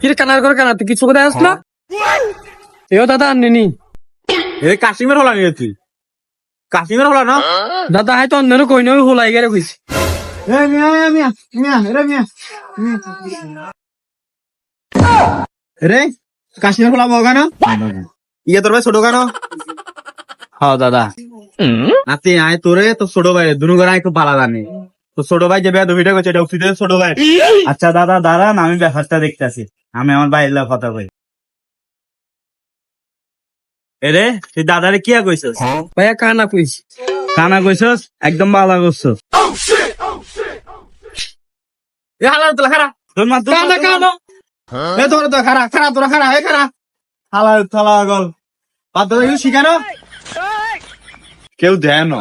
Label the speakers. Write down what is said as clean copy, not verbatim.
Speaker 1: কিরে কানার করে কানা তুই কিছু কোথায় আসলো এও দাদা আননি
Speaker 2: এ কাশিমের হলা নিয়ে তুই কাশিমের হলা না
Speaker 1: দাদা হাই তো অন্য কই নই হোলাই গেরে কইছি
Speaker 2: রে কাশিমের হলা বগা না ইয়ে তোর ভাই ছোট কেন হ্যাঁ দাদা নাতি আয় তোরে তো ছোট ভাই দুনু করে একটু পালা জানি তো ছোট ভাই যে বেদবিটা করছে এটা উচিত ছোট ভাই আচ্ছা দাদা দাঁড়ান আমি ব্যাপারটা দেখতেছি আমি আমার বাইরের কথা কই এরে তুই দাদারে কি কইছস
Speaker 1: ভাইয়া কানা কইছি
Speaker 2: কানা কইছস একদম বালা করছস এ হালা তোলা খারা তোর মা
Speaker 1: কানা কানা
Speaker 2: এ তোর তো খারা খারা তোরা খারা এ খারা হালা থালা গল বাদ দাও শিখানো কেউ দেয় না